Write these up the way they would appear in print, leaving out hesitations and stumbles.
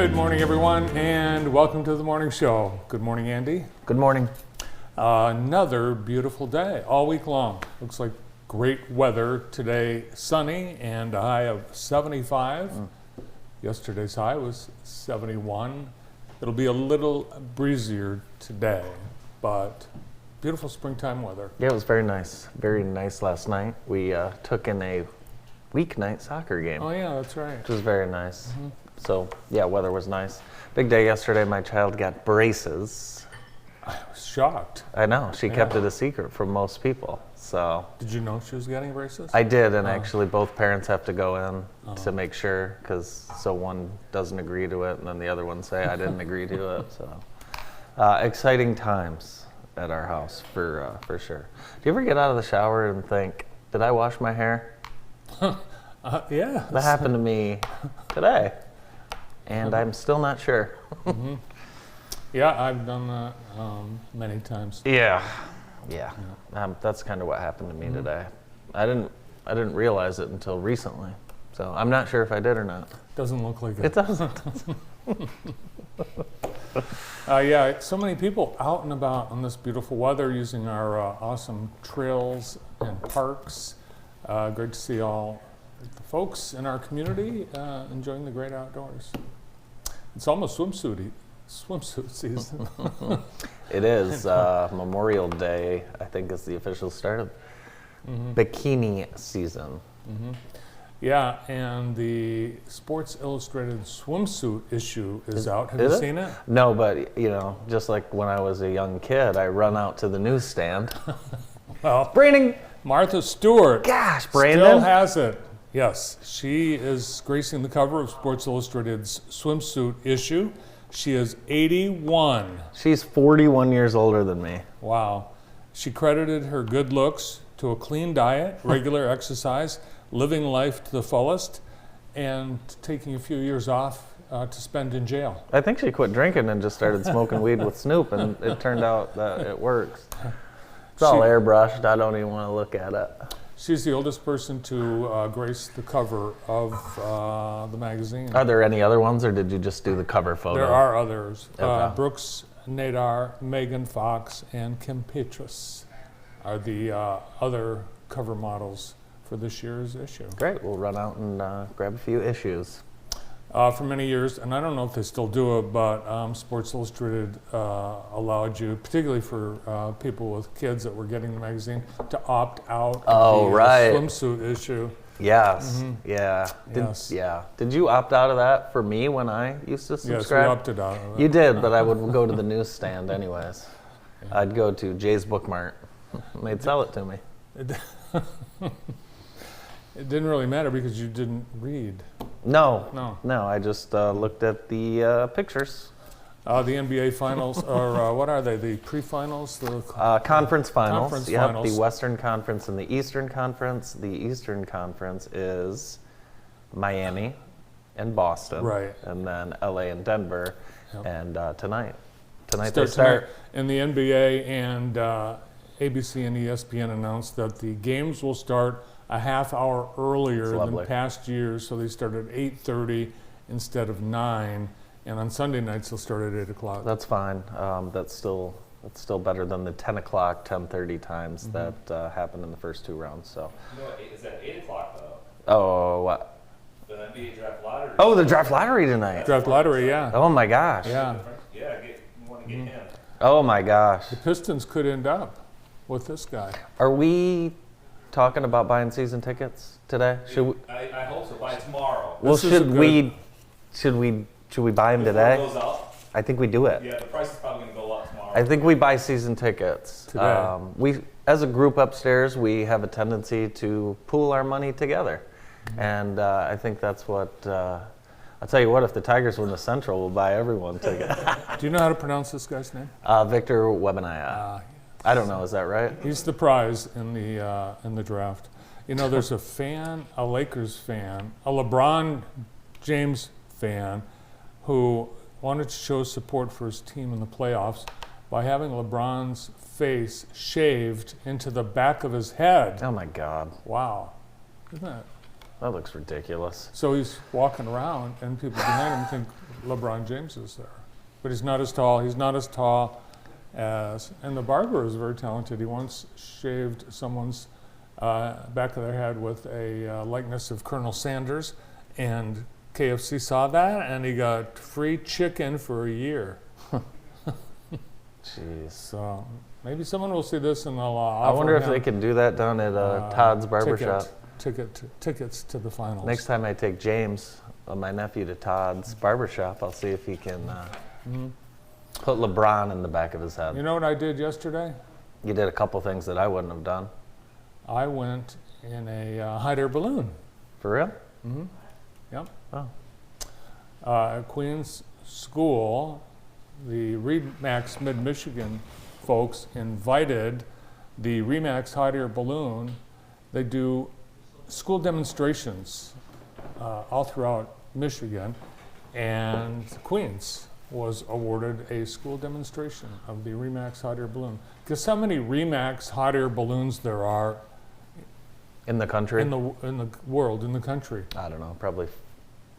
Good morning, everyone, and welcome to the morning show. Good morning, Andy. Good morning. Another beautiful day all week long. Looks like great weather today, sunny and a high of 75. Yesterday's high was 71. It'll be a little breezier today, but beautiful springtime weather. Yeah, it was very nice. Very nice last night. We took in a weeknight soccer game, Oh yeah, that's right. which was very nice. So, yeah, weather was nice. Big day yesterday. My child got braces. I was shocked. I know. She kept Yeah. it a secret from most people. So, Did you know she was getting braces? I did, and actually both parents have to go in to make sure, so one doesn't agree to it, and then the other one say, I didn't agree to it. So, exciting times at our house, for sure. Do you ever get out of the shower and think, did I wash my hair? Yeah. That happened to me today, and I'm still not sure. Yeah, I've done that many times. Yeah. That's kind of what happened to me today. I didn't realize it until recently, so I'm not sure if I did or not. Doesn't look like It doesn't. Yeah, so many people out and about on this beautiful weather using our awesome trails and parks. Great to see all the folks in our community enjoying the great outdoors. It's almost swimsuit season. It is Memorial Day. I think is the official start of bikini season. Yeah, and the Sports Illustrated swimsuit issue is out. Have you Is it? seen it? No, but just like when I was a young kid, I run out to the newsstand. Well, Brandon, Martha Stewart gosh, still Brandon. has it. Yes, she is gracing the cover of Sports Illustrated's swimsuit issue. She is 81. She's 41 years older than me. Wow. She credited her good looks to a clean diet, regular exercise, living life to the fullest, and taking a few years off to spend in jail. I think she quit drinking and just started smoking weed with Snoop, and it turned out that it works. It's all airbrushed. I don't even want to look at it. She's the oldest person to grace the cover of the magazine. Are there any other ones, or did you just do the cover photo? There are others. Okay. Brooks Nadar, Megan Fox, and Kim Petras are the other cover models for this year's issue. Great. We'll run out and grab a few issues. For many years, and I don't know if they still do it, but Sports Illustrated allowed you, particularly for people with kids that were getting the magazine, to opt out of the swimsuit issue. Yes. Yeah. Yes. Did you opt out of that for me when I used to subscribe? Yes, we opted out of that. You did, but I would go to the newsstand anyways. I'd go to Jay's Book Mart, and they'd sell it to me. It didn't really matter because you didn't read. No. I just looked at the pictures. The NBA finals, or what are they? The pre-finals? The Conference finals. Conference Yep, finals. the Western Conference and the Eastern Conference. The Eastern Conference is Miami and Boston. Right. And then LA and Denver. Yep. And tonight they tonight. start. And the NBA and ABC and ESPN announced that the games will start a half hour earlier than past years, so they start at 8:30 instead of 9. And on Sunday nights they'll start at 8 o'clock. That's fine. That's still better than the 10 o'clock, 10:30 times that happened in the first two rounds. So. No, it's at 8 o'clock though. Oh, what? The NBA draft lottery. Oh, the draft lottery tonight. Draft lottery, yeah. Oh my gosh. Yeah. Yeah, you want to get him. Oh my gosh. The Pistons could end up with this guy. Are we talking about buying season tickets today? Should we? I hope so. By tomorrow. Well, This is a should we buy them Before it today? goes out, I think we do it. yeah, the price is probably going to go up tomorrow. I think we buy season tickets. Today. We, as a group upstairs, we have a tendency to pool our money together, and I think that's what. I'll tell you what. If the Tigers win the Central, we'll buy everyone tickets. Do you know how to pronounce this guy's name? Victor Wembanyama. I don't know. Is that right? He's the prize in the draft. You know, there's a Lakers fan, a LeBron James fan, who wanted to show support for his team in the playoffs by having LeBron's face shaved into the back of his head. Oh my God. Wow. Isn't that That looks ridiculous. So he's walking around, and people behind him think LeBron James is there. But he's not as tall. He's not as tall as. And the barber is very talented. He once shaved someone's back of their head with a likeness of Colonel Sanders, and KFC saw that, and he got free chicken for a year. Jeez. So maybe someone will see this and they'll I offer wonder if him, they can do that down at Todd's Barbershop. Tickets to the finals. Next time I take James, my nephew, to Todd's Barbershop, I'll see if he can put LeBron in the back of his head. You know what I did yesterday? You did a couple things that I wouldn't have done. I went in a hot air balloon. For real? Mm-hmm. Yep. Oh. At Queens School, the Remax Mid-Michigan folks invited the Remax hot air balloon. They do school demonstrations all throughout Michigan, and Queens was awarded a school demonstration of the Remax hot air balloon. Guess how many Remax hot air balloons there are In the country? in the world, in the country? I don't know, probably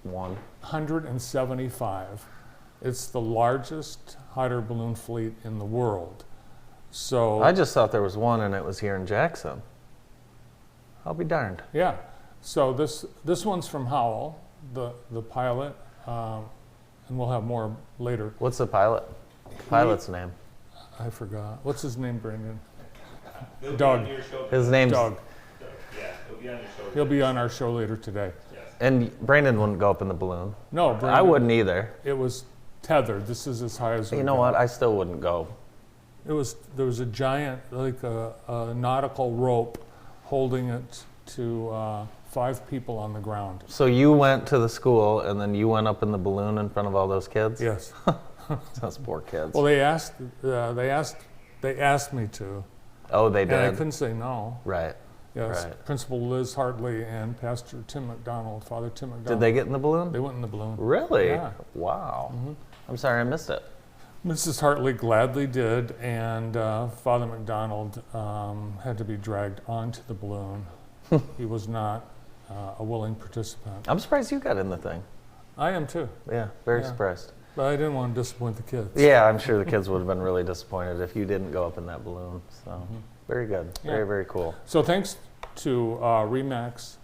one. 175. It's the largest hot air balloon fleet in the world. So I just thought there was one and it was here in Jackson. I'll be darned. yeah, so this one's from Howell, the pilot, and we'll have more later. What's the pilot's name? I forgot. What's his name, Brandon? He'll be Doug. on your show. His name's... Doug. Yeah, he'll be on your show. He'll be on our show later today. Yes. And Brandon wouldn't go up in the balloon. No, Brandon, I wouldn't either. It was tethered. This is as high as we You know go. what? I still wouldn't go. There was a giant, like a nautical rope, holding it to 5 people on the ground. So you went to the school and then you went up in the balloon in front of all those kids? Yes. Those poor kids. Well, they asked me to, Oh, they and I did? couldn't say no. Right. Yes, Right. Principal Liz Hartley and Pastor Tim McDonald, Father Tim McDonald. Did they get in the balloon? They went in the balloon. Really? Yeah. Wow. I'm sorry I missed it. Mrs. Hartley gladly did, and Father McDonald had to be dragged onto the balloon. He was not a willing participant. I'm surprised you got in the thing. I am too, Yeah, very Yeah. surprised. but I didn't want to disappoint the kids. Yeah, I'm sure the kids would have been really disappointed if you didn't go up in that balloon. So, very good. Yeah. Very, very cool. So thanks to Remax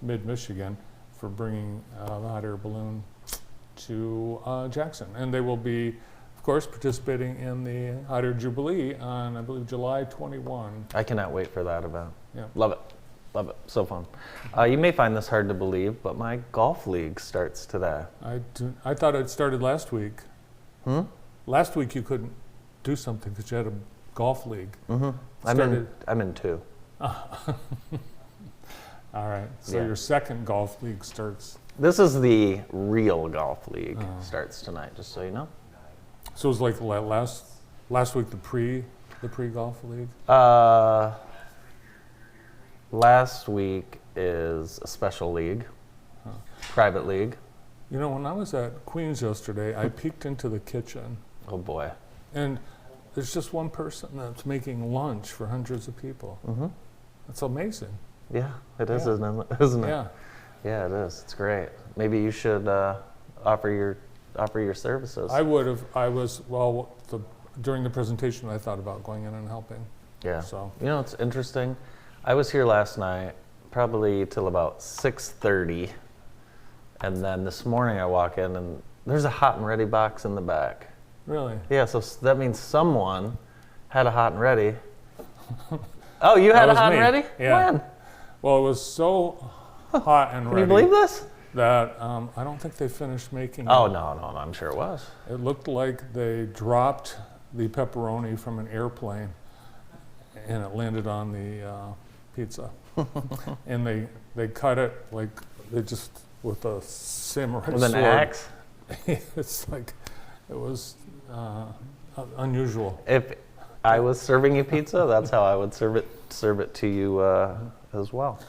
Mid-Michigan for bringing the hot air balloon to Jackson. And they will be, of course, participating in the Hot Air Jubilee on, I believe, July 21. I cannot wait for that event. Yeah. Love it. Love it. So fun. You may find this hard to believe, but my golf league starts today. I thought it started last week. Hmm? Last week you couldn't do something because you had a golf league. Mm-hmm. Started- I'm in 2. All right, so Yeah. your second golf league starts. This is the real golf league. Oh. Starts tonight, just so you know. So it was like last week the pre golf league. Last week is a special league, Huh. private league. You know, when I was at Queens yesterday, I peeked into the kitchen, Oh boy. and there's just one person that's making lunch for hundreds of people. Mm-hmm. That's amazing. Yeah, it is, Yeah. isn't it? Yeah. Yeah, it is. It's great. Maybe you should offer your services. I would have. During the presentation, I thought about going in and helping. Yeah. So You know, it's interesting. I was here last night, probably till about 6:30, and then this morning I walk in and there's a hot and ready box in the back. really, Yeah, so that means someone had a hot and ready. Oh, you had That a was hot and me. ready? Yeah. When? well, it was so hot and Can ready you believe this? that I don't think they finished making. Oh it. no, I'm sure it was. It looked like they dropped the pepperoni from an airplane, and it landed on the pizza. And they cut it like they just with a samurai With an sword. axe. It's like it was unusual. If I was serving you pizza, that's how I would serve it to you as well.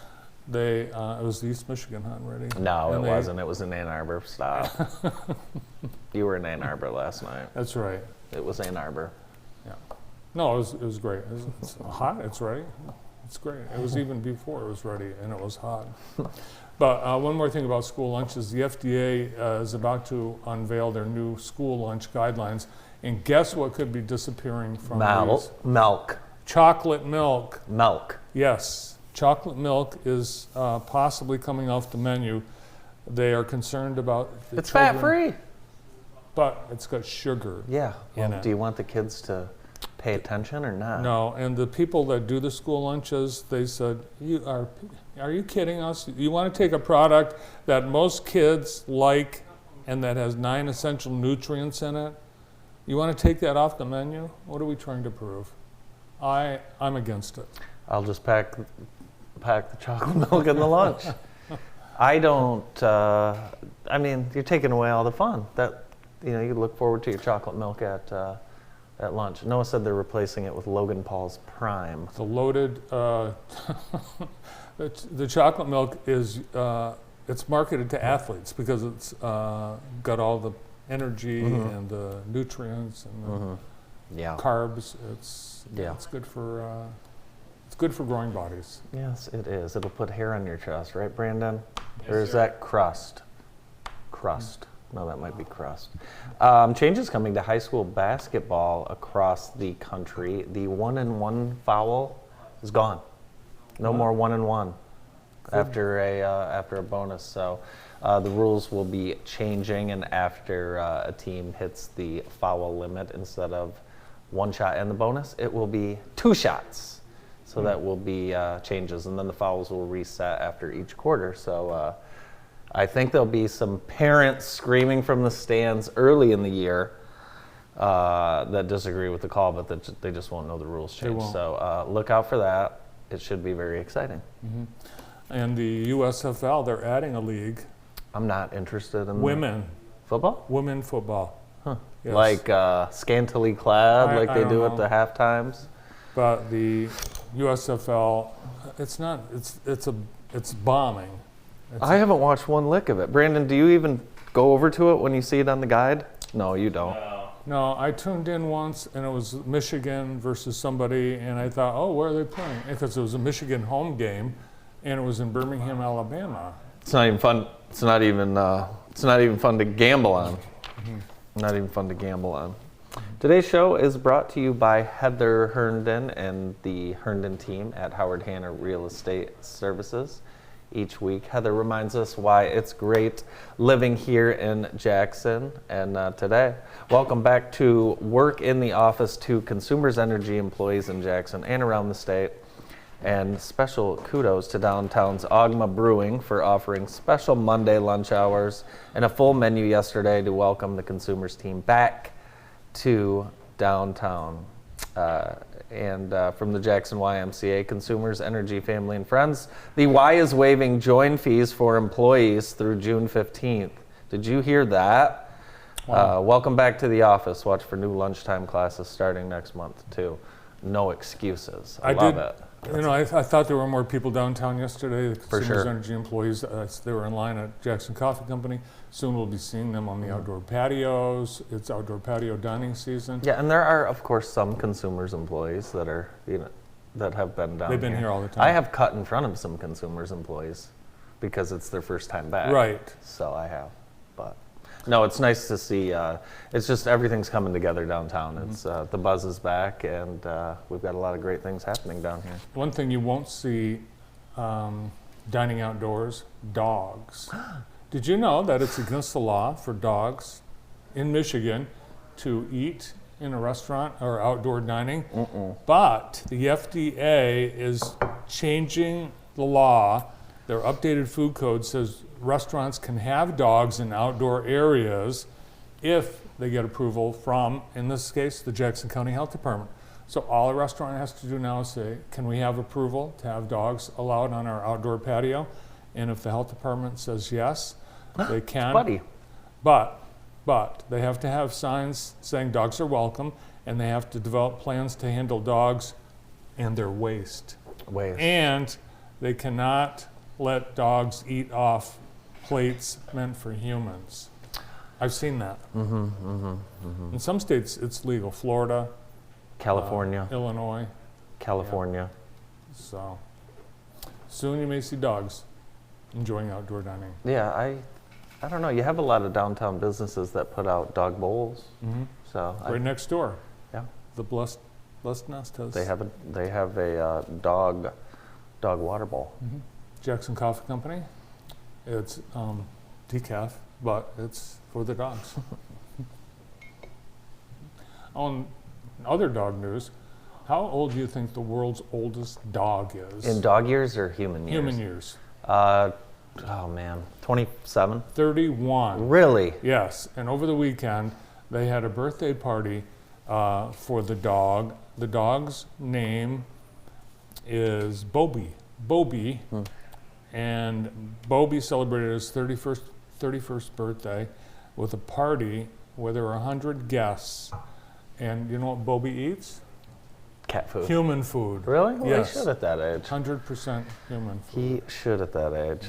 It was the East Michigan Hot and Ready. No, And it they- wasn't. It was in Ann Arbor. Stop. You were in Ann Arbor last night. That's right. It was Ann Arbor. Yeah. No, it was great. It's hot. It's ready. It's great. It was even before it was ready, and it was hot. But one more thing about school lunches. The FDA is about to unveil their new school lunch guidelines. And guess what could be disappearing from these? Milk. Chocolate milk. Milk. Yes, chocolate milk is possibly coming off the menu. They are concerned about the It's children, fat-free. but it's got sugar. Yeah. In Well, it. do you want the kids to pay attention or not? No, and the people that do the school lunches, they said, are you kidding us? You want to take a product that most kids like and that has 9 essential nutrients in it? You want to take that off the menu? What are we trying to prove? I'm against it. I'll just pack the chocolate milk in the lunch. I don't. I mean, you're taking away all the fun. That you look forward to your chocolate milk at lunch. Noah said they're replacing it with Logan Paul's Prime. The loaded, the chocolate milk is, it's marketed to athletes because it's got all the energy and the nutrients and the Yeah. carbs. It's good for growing bodies. Yes, it is. It'll put hair on your chest, right, Brandon? Yes, Or is sir. that crust? Crust. No, that might be crust. Changes coming to high school basketball across the country. The 1-and-1 foul is gone. No more 1-and-1 after a bonus. So the rules will be changing, and after a team hits the foul limit, instead of 1 shot and the bonus, it will be 2 shots. So that will be changes, and then the fouls will reset after each quarter. So I think there'll be some parents screaming from the stands early in the year that disagree with the call, but that they just won't know the rules change. won't. So look out for that. It should be very exciting. And the USFL, they're adding a league, I'm not interested in women football, Yes. like scantily clad, like I they don't do know. at the half times. But the USFL, it's bombing. I haven't watched one lick of it. Brandon, do you even go over to it when you see it on the guide? No, you don't. No, I tuned in once, and it was Michigan versus somebody, and I thought, oh, where are they playing? Because it was a Michigan home game, and it was in Birmingham, Alabama. It's not even fun. It's not even fun to gamble on. Not even fun to gamble on. Today's show is brought to you by Heather Herndon and the Herndon team at Howard Hanna Real Estate Services. Each week, Heather reminds us why it's great living here in Jackson. And today, welcome back to work in the office to Consumers Energy employees in Jackson and around the state. And special kudos to downtown's Ogma Brewing for offering special Monday lunch hours and a full menu yesterday to welcome the Consumers team back to downtown. And from the Jackson YMCA, Consumers Energy Family and Friends, the Y is waiving join fees for employees through June 15th. Did you hear that? Wow. Welcome back to the office. Watch for new lunchtime classes starting next month, too. No excuses. I love it. I thought there were more people downtown yesterday. The For Consumers sure. Energy employees, they were in line at Jackson Coffee Company. Soon we'll be seeing them on the outdoor patios. It's outdoor patio dining season. Yeah, and there are, of course, some Consumers employees that are, that have been down They've been here all the time. I have cut in front of some Consumers employees because it's their first time back. Right. So I have, but no, it's nice to see. It's just everything's coming together downtown. It's the buzz is back, and we've got a lot of great things happening down here. One thing you won't see dining outdoors, dogs. Did you know that it's against the law for dogs in Michigan to eat in a restaurant or outdoor dining? But the FDA is changing the law. Their updated food code says restaurants can have dogs in outdoor areas if they get approval from, in this case, the Jackson County Health Department. So all a restaurant has to do now is say, can we have approval to have dogs allowed on our outdoor patio? And if the health department says yes, they can. Buddy. But they have to have signs saying dogs are welcome, and they have to develop plans to handle dogs and their waste. And they cannot let dogs eat off plates meant for humans. I've seen that. In some states, it's legal. Florida, California, Illinois. California. So soon you may see dogs enjoying outdoor dining. Yeah, I don't know. You have a lot of downtown businesses that put out dog bowls. Mm-hmm. So Right next door, yeah, the Blessed Nest has. they have a dog water bowl. Mhm. Jackson Coffee Company. It's decaf, but it's for the dogs. On other dog news, how old do you think the world's oldest dog is? In dog years or human years? Human years. Oh man, 27. 31. Really? Yes, and over the weekend they had a birthday party for the dog. The dog's name is Bobby. Bobby, and Bobby celebrated his 31st birthday with a party where there were 100 guests. And you know what Bobby eats? Cat food. Human food. Really? Well, Yes. he should at that age. 100% human food. He should at that age.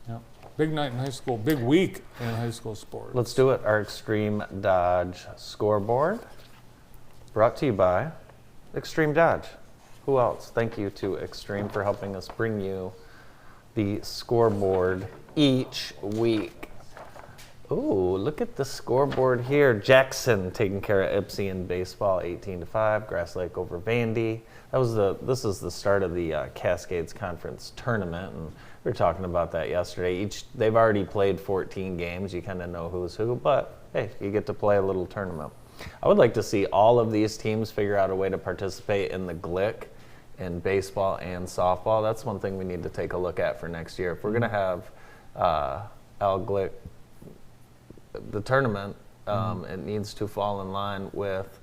Yep. Big night in high school. Big week in high school sports. Let's do it. Our Extreme Dodge scoreboard, brought to you by Extreme Dodge. Who else? Thank you to Extreme for helping us bring you the scoreboard each week. Ooh, look at the scoreboard here. Jackson taking care of Ypsi in baseball, 18-5. Grass Lake over Vandy. This is the start of the Cascades Conference tournament, and we were talking about that yesterday. They've already played 14 games. You kind of know who's who, but hey, you get to play a little tournament. I would like to see all of these teams figure out a way to participate in the GLIC in baseball and softball. That's one thing we need to take a look at for next year. If we're going to have Al GLIC, the tournament, it needs to fall in line with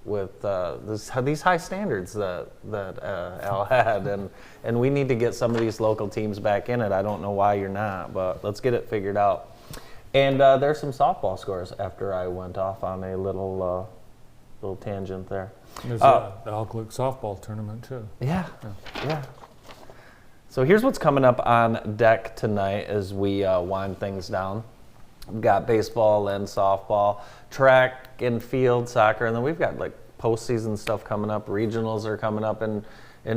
these high standards that Al had, and we need to get some of these local teams back in it. I don't know why you're not, but let's get it figured out. And there's some softball scores after I went off on a little tangent there. There's the Alclick softball tournament too. Yeah. So here's what's coming up on deck tonight as we wind things down. We've got baseball and softball, track and field, soccer, and then we've got like postseason stuff coming up. Regionals are coming up in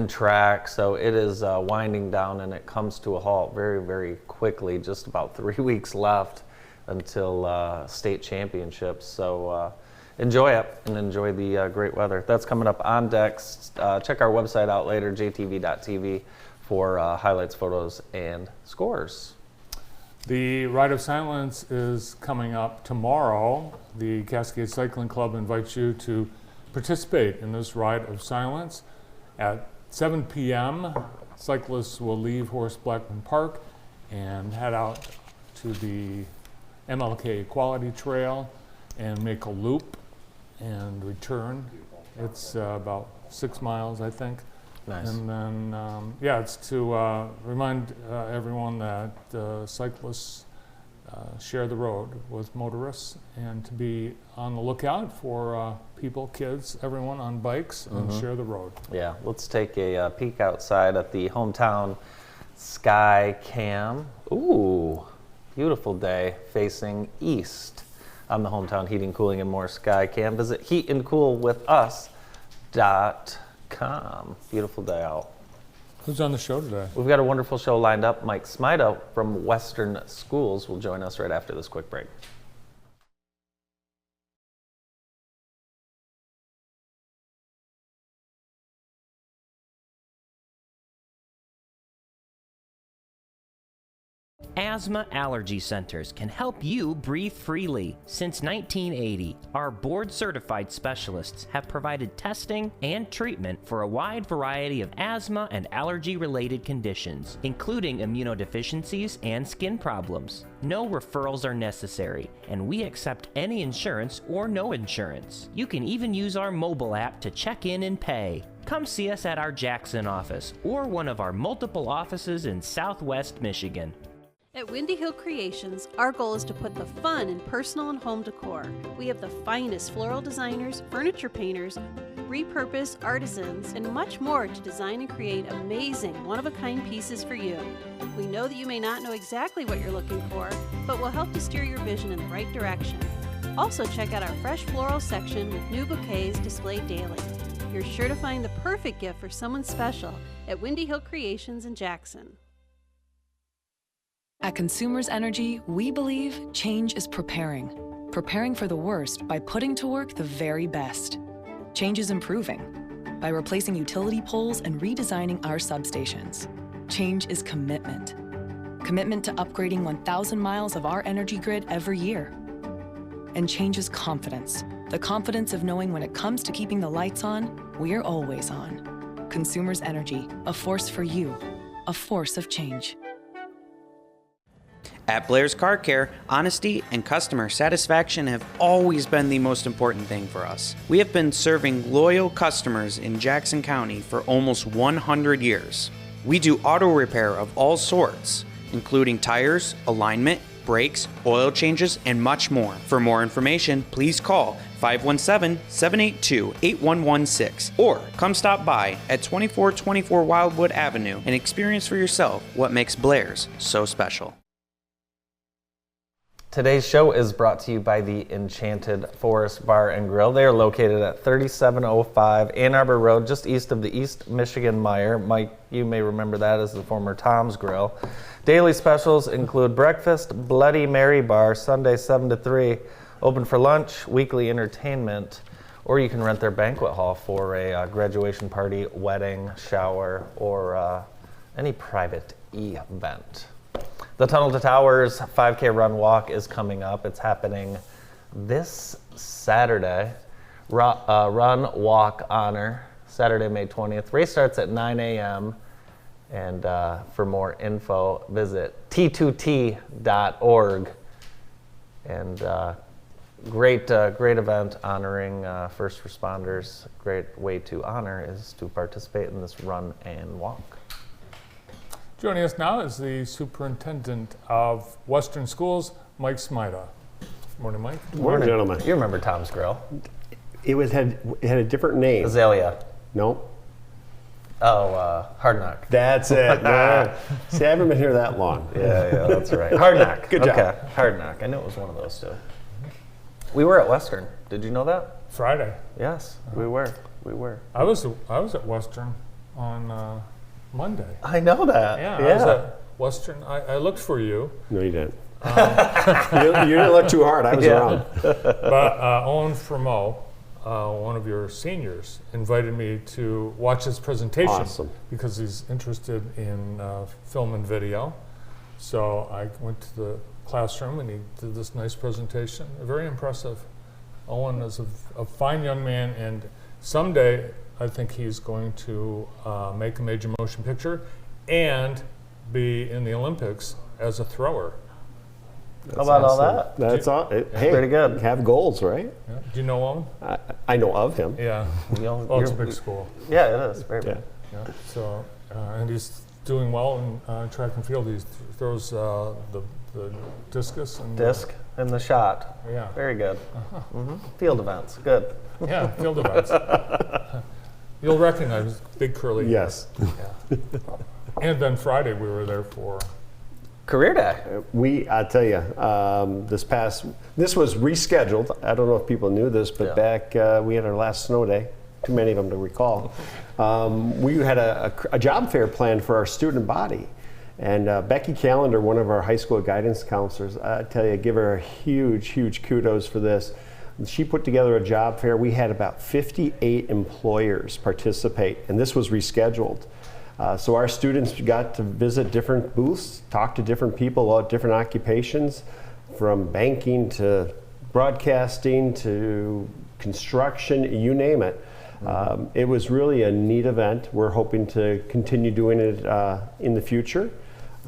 track, so it is winding down, and it comes to a halt very, very quickly. Just about 3 weeks left until state championships. So enjoy it and enjoy the great weather. That's coming up on deck. Check our website out later, jtv.tv, for highlights, photos, and scores. The Ride of Silence is coming up tomorrow. The Cascade Cycling Club invites you to participate in this Ride of Silence. At 7 p.m., cyclists will leave Horace Blackman Park and head out to the MLK Equality Trail and make a loop and return. It's about 6 miles, I think. Nice. And then, it's to remind everyone that cyclists share the road with motorists, and to be on the lookout for people, kids, everyone on bikes, and share the road. Yeah, let's take a peek outside at the hometown sky cam. Ooh, beautiful day facing east on the hometown heating, cooling, and more sky cam. Visit heatandcoolwithus.com. Beautiful day out. Who's on the show today? We've got a wonderful show lined up. Mike Smida from Western Schools will join us right after this quick break. Asthma Allergy Centers can help you breathe freely. Since 1980, our board-certified specialists have provided testing and treatment for a wide variety of asthma and allergy-related conditions, including immunodeficiencies and skin problems. No referrals are necessary, and we accept any insurance or no insurance. You can even use our mobile app to check in and pay. Come see us at our Jackson office or one of our multiple offices in Southwest Michigan. At Windy Hill Creations, our goal is to put the fun in personal and home decor. We have the finest floral designers, furniture painters, repurposed artisans, and much more to design and create amazing, one-of-a-kind pieces for you. We know that you may not know exactly what you're looking for, but we'll help to steer your vision in the right direction. Also, check out our fresh floral section with new bouquets displayed daily. you're sure to find the perfect gift for someone special at Windy Hill Creations in Jackson. At Consumers Energy, we believe change is preparing for the worst by putting to work the very best. Change is improving by replacing utility poles and redesigning our substations. Change is commitment to upgrading 1,000 miles of our energy grid every year. And change is confidence, the confidence of knowing when it comes to keeping the lights on, we're always on. Consumers Energy, a force for you, a force of change. At Blair's Car Care, honesty and customer satisfaction have always been the most important thing for us. We have been serving loyal customers in Jackson County for almost 100 years. We do auto repair of all sorts, including tires, alignment, brakes, oil changes, and much more. For more information, please call 517-782-8116 or come stop by at 2424 Wildwood Avenue and experience for yourself what makes Blair's so special. Today's show is brought to you by the Enchanted Forest Bar and Grill. They are located at 3705 Ann Arbor Road, just east of the East Michigan Meijer. Mike, you may remember that as the former Tom's Grill. Daily specials include breakfast, Bloody Mary Bar, Sunday 7 to 3, open for lunch, weekly entertainment, or you can rent their banquet hall for a graduation party, wedding, shower, or any private event. The Tunnel to Towers 5K Run Walk is coming up. It's happening this Saturday. Run, Walk, Honor, Saturday, May 20th. Race starts at 9 a.m. And for more info, visit t2t.org. And great event honoring first responders. Great way to honor is to participate in this run and walk. Joining us now is the superintendent of Western Schools, Mike Smida. Morning, Mike. Good morning, gentlemen. You remember Tom's Grill? It had a different name. Azalea. Nope. Oh, Hard Knock. That's it. No. See, I haven't been here that long. Yeah, that's right. Hard Knock. Good job. Okay, Hard Knock. I knew it was one of those two. We were at Western. Did you know that? Friday. Yes, we were. I was at Western on Monday. I know that. Yeah, I was at Western. I looked for you. No, you didn't. You didn't look too hard. I was around. But Owen Fremo, one of your seniors, invited me to watch his presentation. Awesome. Because he's interested in film and video. So I went to the classroom and he did this nice presentation. Very impressive. Owen is a fine young man, and someday I think he's going to make a major motion picture and be in the Olympics as a thrower. How about all that? That's all. Hey, pretty good. Have goals, right? Yeah. Do you know Owen? I know of him. Yeah. Well, it's a big school. Yeah, it is. Very big. Yeah. So, and he's doing well in track and field. He throws the discus and Disc and the shot. Yeah. Very good. Field events. Good. Yeah, field events. You'll recognize Big Curly. Yes. Yeah. And then Friday we were there for Career Day. I tell you, this was rescheduled. I don't know if people knew this, but back we had our last snow day. Too many of them to recall. We had a job fair planned for our student body. And Becky Callender, one of our high school guidance counselors, I tell you, give her a huge, huge kudos for this. She put together a job fair. We had about 58 employers participate, and this was rescheduled. So our students got to visit different booths, talk to different people about different occupations, from banking to broadcasting to construction, you name it. It was really a neat event. We're hoping to continue doing it in the future.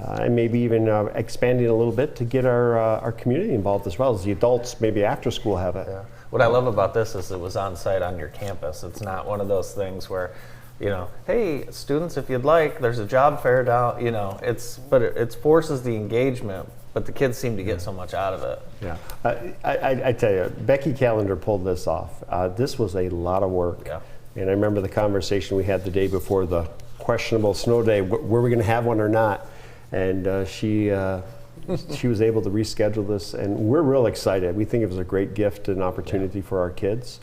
And maybe even expanding a little bit to get our community involved as well as the adults maybe after school have it. Yeah. What I love about this is it was on site on your campus. It's not one of those things where, hey, students, if you'd like, there's a job fair down, but it forces the engagement, but the kids seem to get so much out of it. Yeah, I tell you, Becky Callender pulled this off. This was a lot of work. Yeah. And I remember the conversation we had the day before the questionable snow day, were we going to have one or not? And she was able to reschedule this, and we're real excited. We think it was a great gift and opportunity for our kids.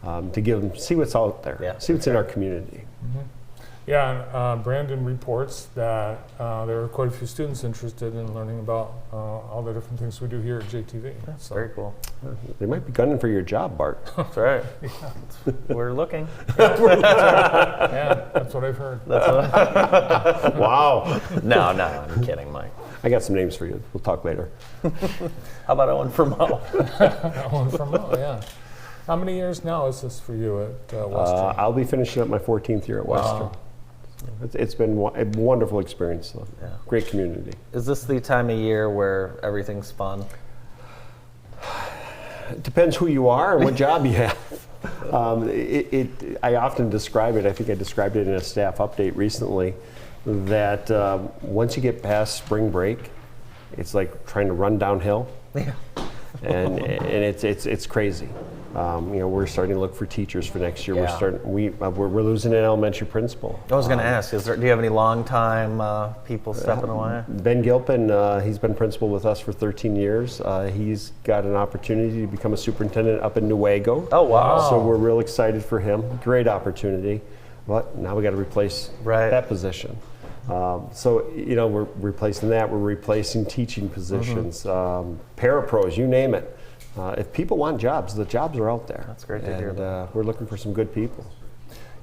to give them, see what's out there, Yeah. see what's in our community. Yeah, and Brandon reports that there are quite a few students interested in learning about all the different things we do here at JTV. That's very cool. They might be gunning for your job, Bart. That's right. We're looking. Yeah, that's what I've heard. Wow. No, I'm kidding, Mike. I got some names for you. We'll talk later. How about Owen from Mo? That one from yeah. How many years now is this for you at Western? I'll be finishing up my 14th year at Western. It's been a wonderful experience, though. Yeah. Great community. Is this the time of year where everything's fun? It depends who you are and what job you have. I often describe it, I think I described it in a staff update recently, that once you get past spring break, it's like trying to run downhill. Yeah. And it's crazy. We're starting to look for teachers for next year. Yeah. We're losing an elementary principal. I was going to ask, do you have any long-time people stepping away? Ben Gilpin, he's been principal with us for 13 years. He's got an opportunity to become a superintendent up in Newaygo. Oh, wow. So we're real excited for him. Great opportunity. But now we got to replace that position. We're replacing that. We're replacing teaching positions, parapros, you name it. If people want jobs, the jobs are out there. That's great to hear about. We're looking for some good people.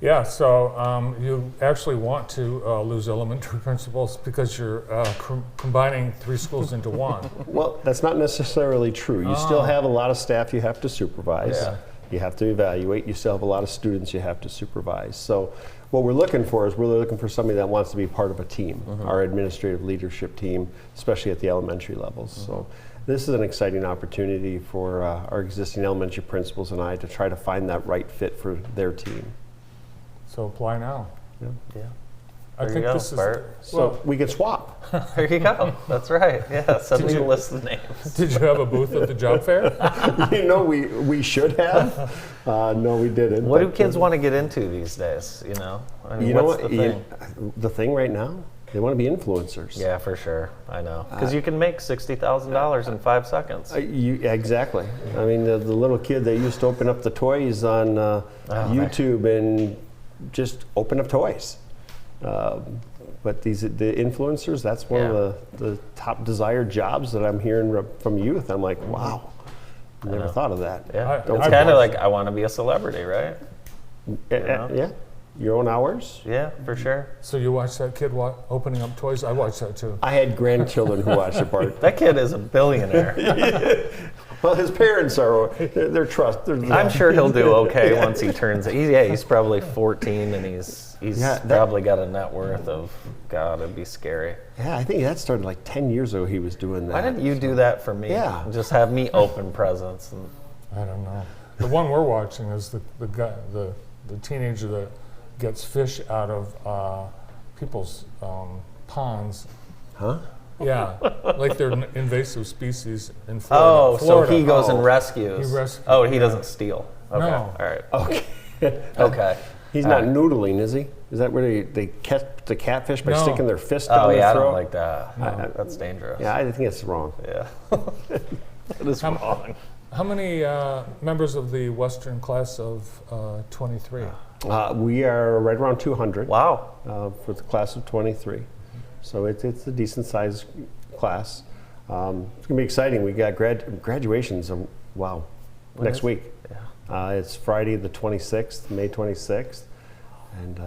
Yeah, so you actually want to lose elementary principals because you're combining 3 schools into one. Well, that's not necessarily true. You still have a lot of staff you have to supervise. Yeah. You have to evaluate. You still have a lot of students you have to supervise. So what we're looking for is really looking for somebody that wants to be part of a team, our administrative leadership team, especially at the elementary levels. So this is an exciting opportunity for our existing elementary principals and I to try to find that right fit for their team. So apply now. Yeah. I There think you go, this is. Bart. So we can swap. There you go. That's right. Yeah, send me you- a list of names. Did you have a booth at the job fair? We should have. No, we didn't. What do but, kids want to get into these days, I mean, You know what's what? the thing? The thing right now, they want to be influencers. Yeah, for sure. I know. Because you can make $60,000 in 5 seconds. Exactly. I mean, the little kid that used to open up the toys on YouTube and just open up toys. But the influencers, that's one of the top desired jobs that I'm hearing from youth. I'm like, wow, never thought of that. Yeah. I've It's kind of watched- like, I want to be a celebrity, right? Yeah, your own hours. Yeah, for sure. So you watched that kid opening up toys? I watched that too. I had grandchildren who watched the part. That kid is a billionaire. Well, his parents are, they're I'm sure he'll do okay once he turns. He's probably 14 and he's probably got a net worth of, God, it'd be scary. Yeah, I think that started like 10 years ago he was doing that. Why didn't you do that for me? Yeah. Just have me open presents. And I don't know. The one we're watching is the guy, the teenager that gets fish out of people's ponds. Huh? Yeah, like they're invasive species in Florida. So he goes and rescues. He rescues, Oh, he doesn't steal. Okay. No. All right. Okay. Okay. He's not noodling, is he? Is that where they catch the catfish by No. sticking their fist Oh, down their yeah, I throat? don't like that. That's dangerous. Yeah, I think it's wrong. Yeah. It is wrong. How many members of the Western class of 23? We are right around 200 Wow. for the class of 23. So it's a decent sized class. It's going to be exciting. We got graduations, next week. Yeah. It's Friday the 26th, May 26th. And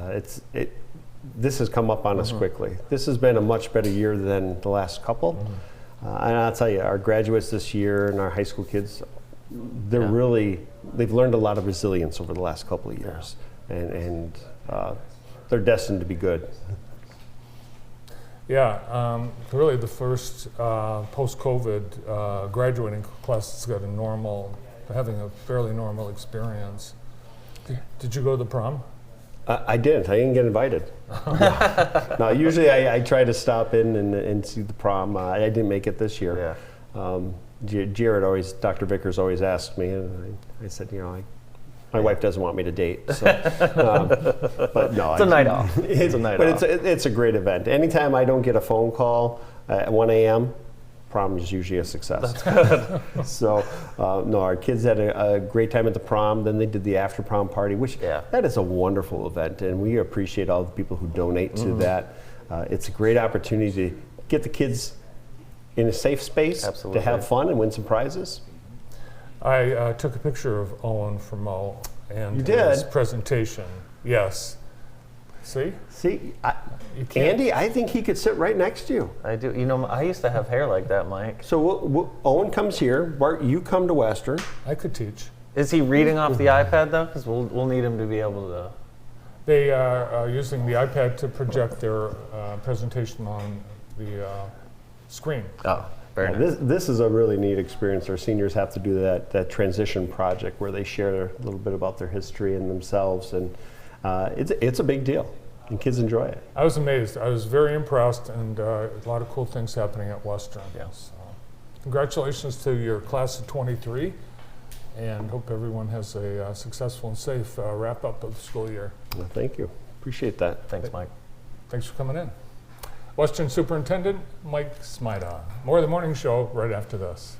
this has come up on us quickly. This has been a much better year than the last couple. And I'll tell you, our graduates this year and our high school kids, they've learned a lot of resilience over the last couple of years. And they're destined to be good. Yeah, really the first post-COVID graduating class has got having a fairly normal experience. Did you go to the prom? I didn't. I didn't get invited. No, usually I try to stop in and see the prom. I didn't make it this year. Yeah. Dr. Vickers always asked me, and I said, my wife doesn't want me to date. So, but no, It's a night off. It's a night off. But it's a great event. Anytime I don't get a phone call at 1 a.m., prom is usually a success. That's good. So, no, our kids had a great time at the prom. Then they did the after prom party, which that is a wonderful event, and we appreciate all the people who donate to that. It's a great opportunity to get the kids in a safe space to have fun and win some prizes. I took a picture of Owen from Mo and You his did? presentation. Yes. See? Andy, I think he could sit right next to you. I do. You know, I used to have hair like that, Mike. So Owen comes here. Bart, you come to Western. I could teach. Is he reading off the iPad though? Because we'll need him to be able to. They are using the iPad to project their presentation on the screen. Oh, very nice. This is a really neat experience. Our seniors have to do that transition project where they share a little bit about their history and themselves, and it's a big deal, and kids enjoy it. I was amazed. I was very impressed, and a lot of cool things happening at Western. Yeah. So, congratulations to your class of 23, and hope everyone has a successful and safe wrap up of the school year. Well, thank you. Appreciate that. Thanks, Mike. Thanks for coming in. Western Superintendent Mike Smida. More of the morning show right after this.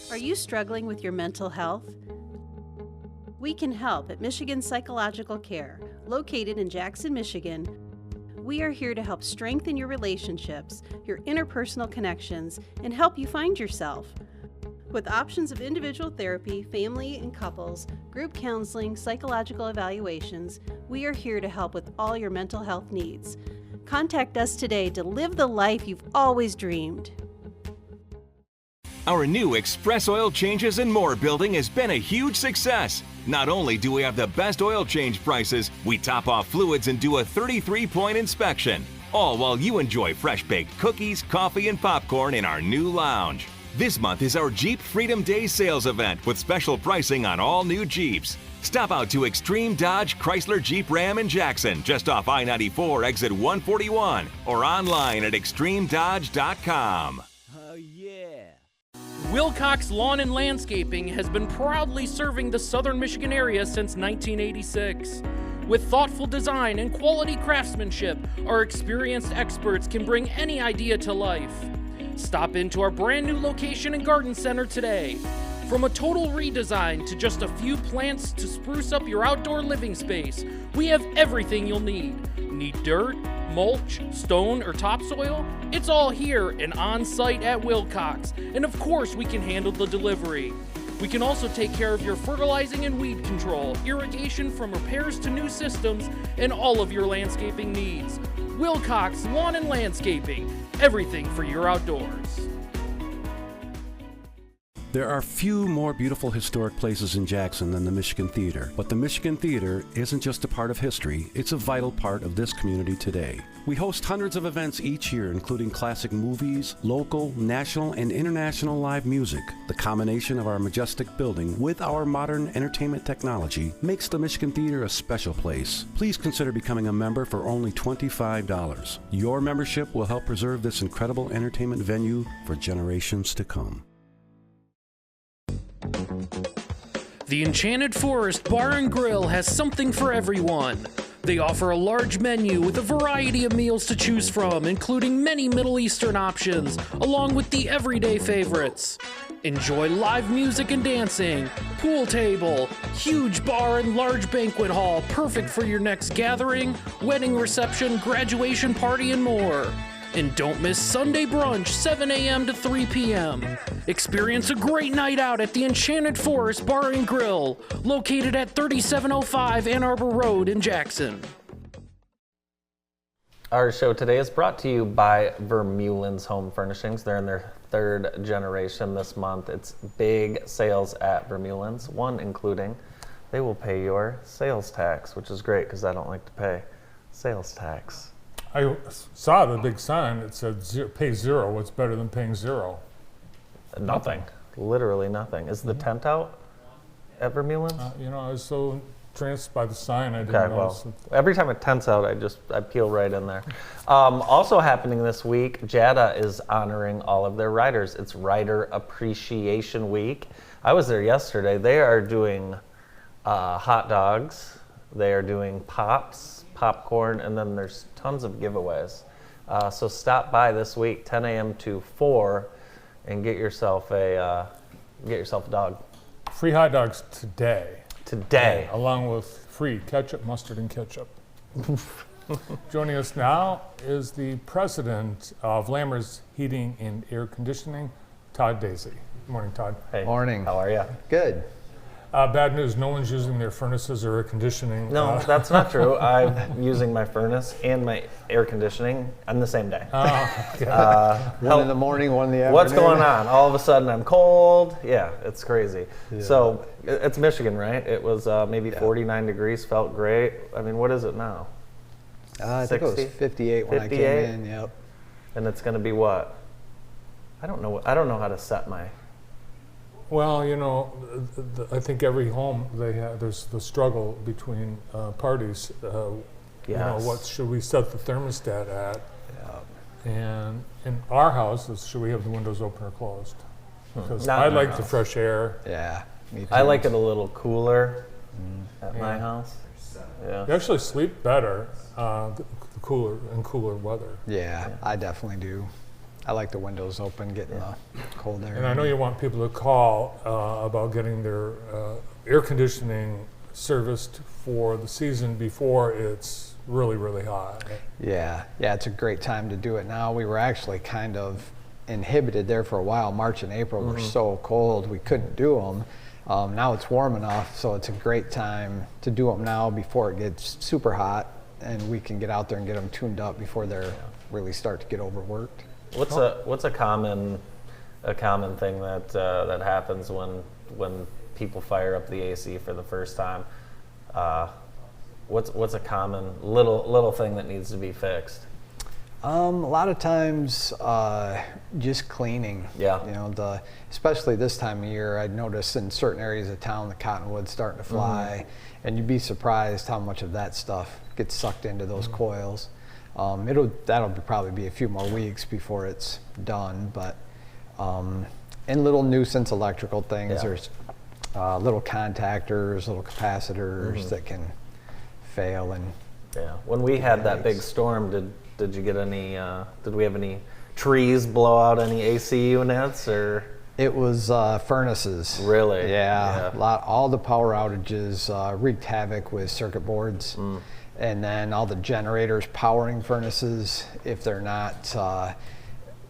Are you struggling with your mental health? We can help at Michigan Psychological Care, located in Jackson, Michigan. We are here to help strengthen your relationships, your interpersonal connections, and help you find yourself. With options of individual therapy, family and couples, group counseling, psychological evaluations, we are here to help with all your mental health needs. Contact us today to live the life you've always dreamed. Our new Express Oil Changes and More building has been a huge success. Not only do we have the best oil change prices, we top off fluids and do a 33-point inspection. All while you enjoy fresh-baked cookies, coffee, and popcorn in our new lounge. This month is our Jeep Freedom Day sales event with special pricing on all new Jeeps. Stop out to Extreme Dodge Chrysler Jeep Ram in Jackson, just off I-94 exit 141, or online at extremedodge.com. Wilcox Lawn and Landscaping has been proudly serving the southern Michigan area since 1986. With thoughtful design and quality craftsmanship, our experienced experts can bring any idea to life. Stop into our brand new location and garden center today. From a total redesign to just a few plants to spruce up your outdoor living space, we have everything you'll need. Need dirt, mulch, stone, or topsoil? It's all here and on site at Wilcox. And of course, we can handle the delivery. We can also take care of your fertilizing and weed control, irrigation from repairs to new systems, and all of your landscaping needs. Wilcox Lawn and Landscaping, everything for your outdoors. There are few more beautiful historic places in Jackson than the Michigan Theater, but the Michigan Theater isn't just a part of history, it's a vital part of this community today. We host hundreds of events each year, including classic movies, local, national, and international live music. The combination of our majestic building with our modern entertainment technology makes the Michigan Theater a special place. Please consider becoming a member for only $25. Your membership will help preserve this incredible entertainment venue for generations to come. The Enchanted Forest Bar and Grill has something for everyone. They offer a large menu with a variety of meals to choose from, including many Middle Eastern options, along with the everyday favorites. Enjoy live music and dancing, pool table, huge bar and large banquet hall, perfect for your next gathering, wedding reception, graduation party, and more. And don't miss Sunday brunch, 7 a.m. to 3 p.m. Experience a great night out at the Enchanted Forest Bar and Grill, located at 3705 Ann Arbor Road in Jackson. Our show today is brought to you by Vermeulen's Home Furnishings. They're in their third generation this month. It's big sales at Vermeulen's, one including they will pay your sales tax, which is great because I don't like to pay sales tax. I saw the big sign that said pay zero. What's better than paying zero? Nothing. Literally nothing. Is the tent out at Vermeulen's? I was so tranced by the sign. I didn't Okay, notice. well, every time it tents out, I peel right in there. Also happening this week, JADA is honoring all of their riders. It's Rider Appreciation Week. I was there yesterday. They are doing hot dogs. They are doing pops, popcorn, and then there's tons of giveaways. So stop by this week, 10 a.m. to 4, and get yourself a dog. Free hot dogs today. Today. Along with free ketchup, mustard, and ketchup. Joining us now is the president of Lammers Heating and Air Conditioning, Todd Daisy. Good morning, Todd. Hey. Morning. How are you? Good. Bad news, no one's using their furnaces or air conditioning. No, that's not true. I'm using my furnace and my air conditioning on the same day. One in the morning, one in the afternoon. What's going on? All of a sudden I'm cold. Yeah, it's crazy. Yeah. So it's Michigan, right? It was maybe 49 degrees, felt great. I mean, what is it now? I think it was 58 when I came in, yep. And it's going to be what? I don't know how to set my... Well, you know, I think every home there's the struggle between parties. You know, what should we set the thermostat at? Yeah. And in our house, should we have the windows open or closed? Because I like the fresh air. Yeah, me too. I like it a little cooler at my house. Yeah. You actually sleep better the cooler weather. Yeah, I definitely do. I like the windows open, getting the cold air. And I know you want people to call about getting their air conditioning serviced for the season before it's really, really hot. Yeah, it's a great time to do it now. We were actually kind of inhibited there for a while. March and April were so cold we couldn't do them. Now it's warm enough, so it's a great time to do them now before it gets super hot, and we can get out there and get them tuned up before they really start to get overworked. What's a common thing that happens when people fire up the AC for the first time? What's a common little thing that needs to be fixed? A lot of times, just cleaning. Yeah. You know, especially this time of year, I'd notice in certain areas of town the cottonwood's starting to fly, and you'd be surprised how much of that stuff gets sucked into those coils. That'll probably be a few more weeks before it's done, but and little nuisance electrical things. There's little contactors, little capacitors that can fail. And when we had that big storm, did you get any? Did we have any trees blow out any AC units or? It was furnaces. Really? Yeah. All the power outages wreaked havoc with circuit boards. And then all the generators powering furnaces, if they're not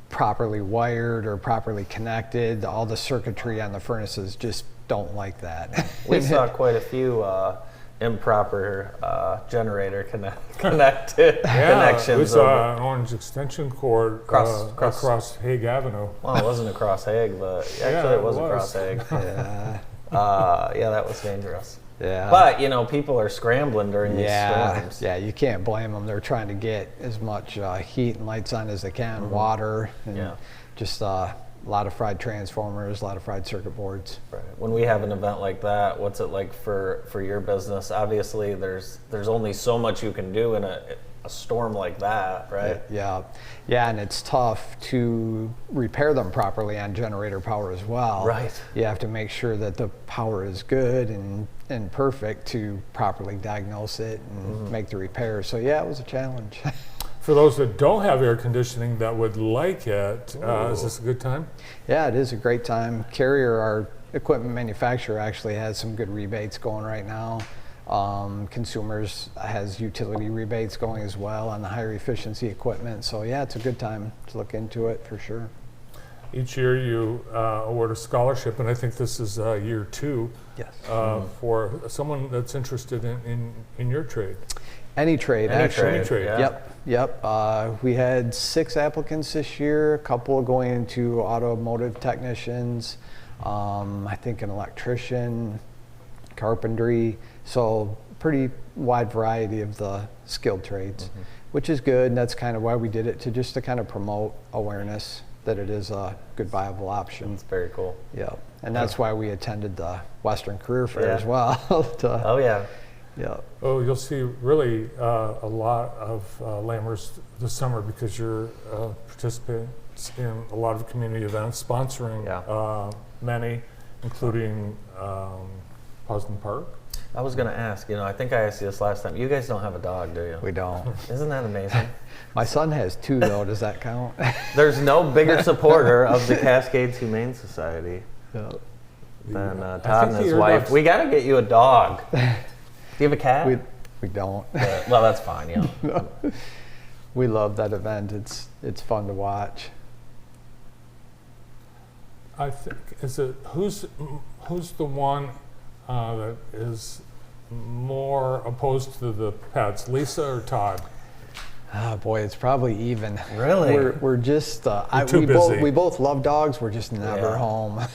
properly wired or properly connected, all the circuitry on the furnaces just don't like that. We saw quite a few improper generator connections. We saw an orange extension cord across Hague Avenue. Well, it wasn't across Hague, but actually it was across Hague. Yeah, that was dangerous. Yeah. But, you know, people are scrambling during these storms. Yeah, you can't blame them. They're trying to get as much heat and lights on as they can, water, and just a lot of fried transformers, a lot of fried circuit boards. Right. When we have an event like that, what's it like for your business? Obviously, there's only so much you can do in a storm like that, right? Yeah, and it's tough to repair them properly on generator power as well. Right. You have to make sure that the power is good and perfect to properly diagnose it and make the repair. So yeah, it was a challenge. For those that don't have air conditioning that would like it, is this a good time? Yeah, it is a great time. Carrier, our equipment manufacturer, actually has some good rebates going right now. Consumers has utility rebates going as well on the higher efficiency equipment. So yeah, it's a good time to look into it for sure. Each year you award a scholarship, and I think this is year 2. Yes. For someone that's interested in your trade. Any trade, actually. Any trade. Yep. We had 6 applicants this year, a couple going into automotive technicians, I think an electrician, carpentry, so pretty wide variety of the skilled trades, which is good, and that's kind of why we did it, to kind of promote awareness that it is a good viable option. It's very cool. Yeah, and that's why we attended the Western Career Fair as well. Oh yeah. Yeah. Oh, you'll see really a lot of Lammers this summer because you're participants in a lot of community events, sponsoring many, including Poston Park. I was going to ask, I think I asked you this last time. You guys don't have a dog, do you? We don't. Isn't that amazing? My son has 2, though. Does that count? There's no bigger supporter of the Cascades Humane Society than Todd and his wife. We got to get you a dog. Do you have a cat? We don't. Well, that's fine. No. We love that event. It's fun to watch. I think who's the one that is more opposed to the pets, Lisa or Todd? Oh boy, it's probably even. Really? We're just too busy. We both love dogs. We're just never home,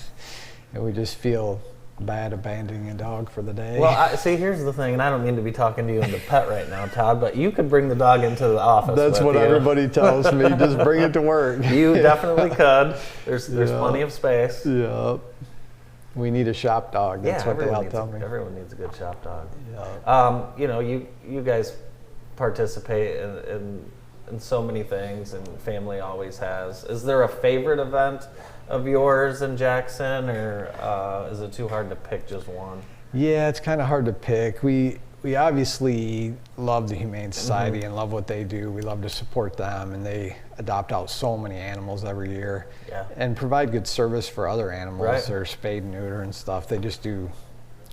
and we just feel bad abandoning a dog for the day. Well, see, here's the thing, and I don't mean to be talking to you into pet right now, Todd, but you could bring the dog into the office. That's what everybody tells me. Just bring it to work. You definitely could. There's plenty of space. Yeah. We need a shop dog. That's what they all tell me. Everyone needs a good shop dog. Yeah. You guys participate in so many things, and family always has. Is there a favorite event of yours in Jackson, or is it too hard to pick just one? Yeah, it's kind of hard to pick. We obviously love the Humane Society and love what they do. We love to support them, and they adopt out so many animals every year and provide good service for other animals. Right. They're spayed and neuter and stuff. They just do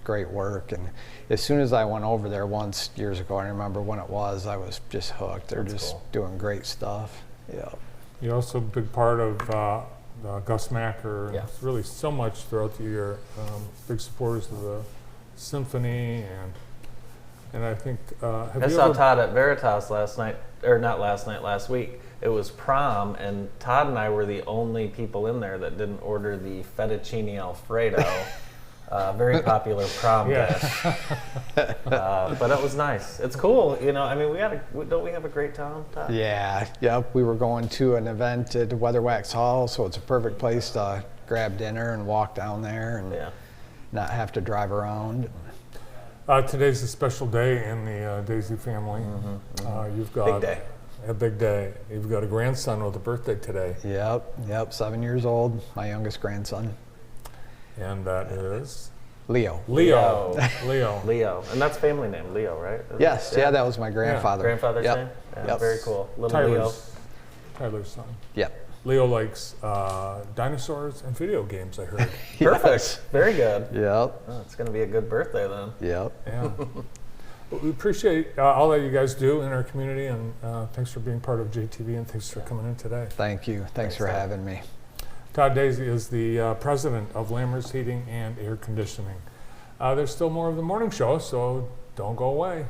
great work. And as soon as I went over there once years ago, I remember when it was, I was just hooked. They're just doing great stuff. Yeah. You're also a big part of Gus Macker, and it's really so much throughout the year. Big supporters of the symphony, and I think I saw Todd at Veritas last week. It was prom, and Todd and I were the only people in there that didn't order the fettuccine Alfredo. Very popular prom dish. But it was nice. It's cool, I mean, don't we have a great town, Todd? Yeah, yep. We were going to an event at Weatherwax Hall, so it's a perfect place to grab dinner and walk down there and not have to drive around. Today's a special day in the Daisy family. You've got a big day. You've got a grandson with a birthday today. Yep. 7 years old, my youngest grandson. And that is? Leo. And that's family name, Leo, right? Yes, that was my grandfather. Grandfather's name? Yeah, very cool. Little Leo. Tyler's son. Yep. Leo likes dinosaurs and video games, I heard. Perfect. Very good. Yep. Oh, it's going to be a good birthday then. Yep. Yeah. Well, we appreciate all that you guys do in our community, and thanks for being part of JTV, and thanks for coming in today. Thank you. Thanks for having me. Todd Daisy is the president of Lammers Heating and Air Conditioning. There's still more of the morning show, so don't go away.